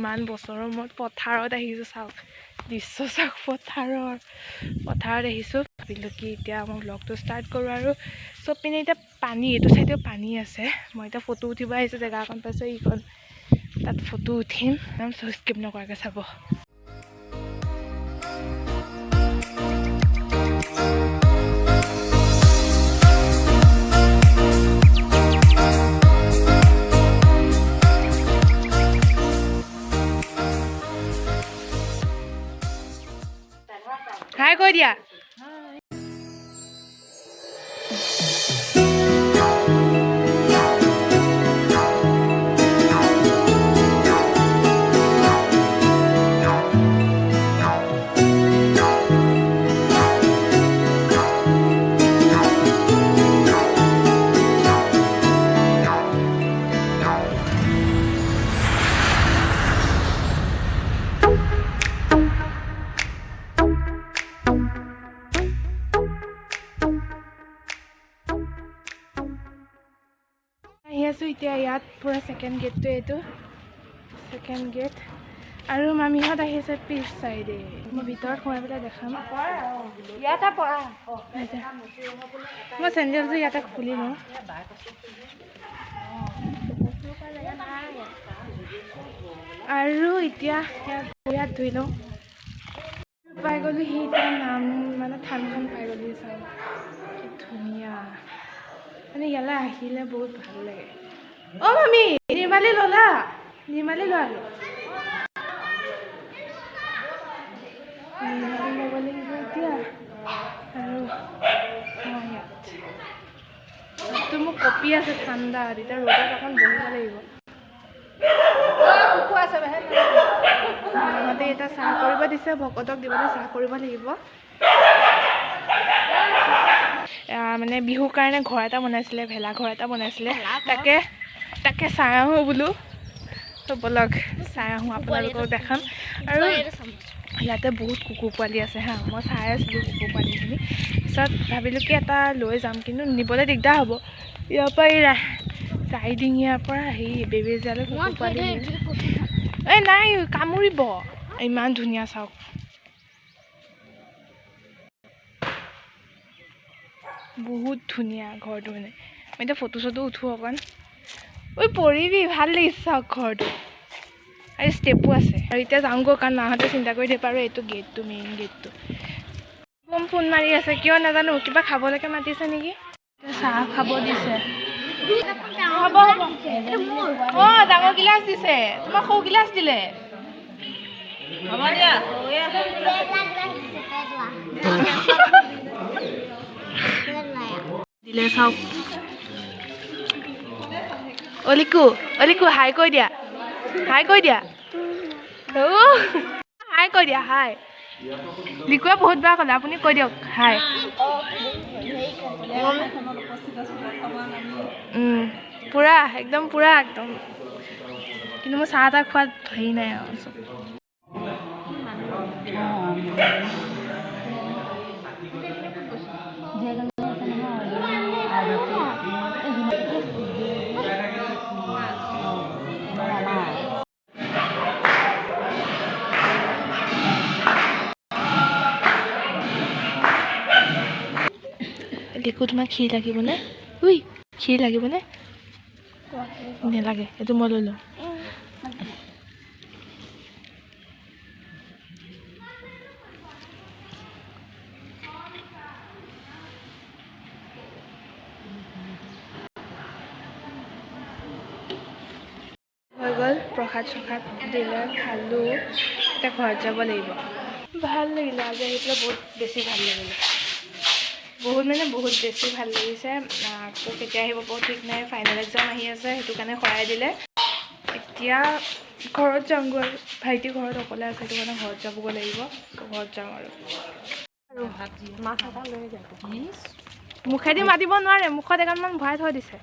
ইমান বছৰৰ মূৰত পথাৰত আহিছোঁ চাওক দৃশ্য চাওক পথাৰত আহিছোঁ ভাবিলোঁ কি এতিয়া মই ব্লগটো ষ্টাৰ্ট কৰোঁ আৰু চব পিনে এতিয়া পানী এইটো চাইডেও পানী আছে মই এতিয়া ফটো উঠিব আহিছোঁ জেগা এখন পাইছোঁ এইখন তাত ফটো উঠিম একদম স্কিপ নকৰাকৈ চাব হাই কৈ দিয়া এতিয়া ইয়াত পুৰা সেকেন্ড গেটটো এইটো সেকেন্ড গেট আৰু মামিহঁত আহিছে পিছ চাইডে মই ভিতৰত সোমাই পেলাই দেখাম ইয়াতে পৰা মই চেণ্ডেলযোৰ ইয়াতে খুলি লওঁ আৰু এতিয়া ইয়াত ধুই লওঁ পাই গ'লো সি এতিয়া নাম মানে থানখন পাই গ'লো চাওঁ কি ধুনীয়া মানে ইয়ালৈ আহিলে বহুত ভাল লাগে অ মামি নিৰ্মালি ল'লা নিৰ্মালি লোৱা নিৰ্মালি ল'ব লাগিব এতিয়া আৰু ইয়াততো মোক কপি আছে ঠাণ্ডা এতিয়া ৰ'দত অকণ বহিব লাগিব মাহঁতে এতিয়া চাহ কৰিব দিছে ভকতক দিবলৈ চাহ কৰিব লাগিব মানে বিহুৰ কাৰণে ঘৰ এটা বনাইছিলে ভেলাঘৰ এটা বনাইছিলে তাকে চাই আহোঁ বোলো তো বলক চাই আহোঁ আপোনালোকক দেখাম আৰু ইয়াতে বহুত কুকুৰ পোৱালি আছে হা মই চাই আছিলোঁ কুকুৰ পোৱালিখিনি পিছত ভাবিলোঁ কি এটা লৈ যাম কিন্তু নিবলৈ দিগদাৰ হ'ব ইয়াৰ পৰা এই ৰাইডিঙিয়াৰ পৰা হেৰি বেবেজীয়ালৈ কুকুৰ পোৱালি এই নাই কামুৰিব ইমান ধুনীয়া চাওক বহুত ধুনীয়া ঘৰটো মানে মই এতিয়া ফটো চটো উঠোঁ অকণ ঐ পৰিবি ভাল লাগিছে চাওক ঘৰটো আৰু ষ্টেপো আছে আৰু এতিয়া যাওঁগৈ কাৰণ মাহঁতে চিন্তা কৰি দিব আৰু এইটো গেটটো মেইন গেটটো কম ফোন মাৰি আছে কিয় নাজানো কিবা খাবলৈকে মাতিছে নেকি চাহ খাব দিছে হ'ব অঁ ডাঙৰ গিলাচ দিছে তোমাক সৰু গিলাচ দিলে হ'ব দিয়া দিলে চাওক অলিকু হাই কৈ দিয়া হাই কৈ দিয়া হাই লিকুৱে বহুত বেয়া ক'লে আপুনি কৈ দিয়ক হাই পুৰা একদম কিন্তু মোৰ চাহ তাহ খোৱাত হেৰি নাই আৰু চব লিকু তোমাক ক্ষীৰ লাগিবনে ক্ষীৰ লাগিবনে নেলাগে এইটো মই লৈ লওঁ হৈ গ'ল প্ৰসাদ চসাদ দিলে খালোঁ এতিয়া ঘৰত যাব লাগিব ভাল লাগিলে আজি আহি পেলাই বহুত বেছি ভাল লাগিলে বহুত বেছি ভাল লাগিছে আকৌ কেতিয়া আহিব পাৰোঁ ঠিক নাই ফাইনেল এক্সাম আহি আছে সেইটো কাৰণে শৰাই দিলে এতিয়া ঘৰত যামগৈ আৰু ভাইটি ঘৰত অকলে আছে সেইটো কাৰণে ঘৰত যাবগৈ লাগিব ঘৰত যাওঁ আৰু মাছ এটা লৈ যায় মুখেদি মাতিব নোৱাৰে মুখত এগালমান ভৰাই থৈ দিছে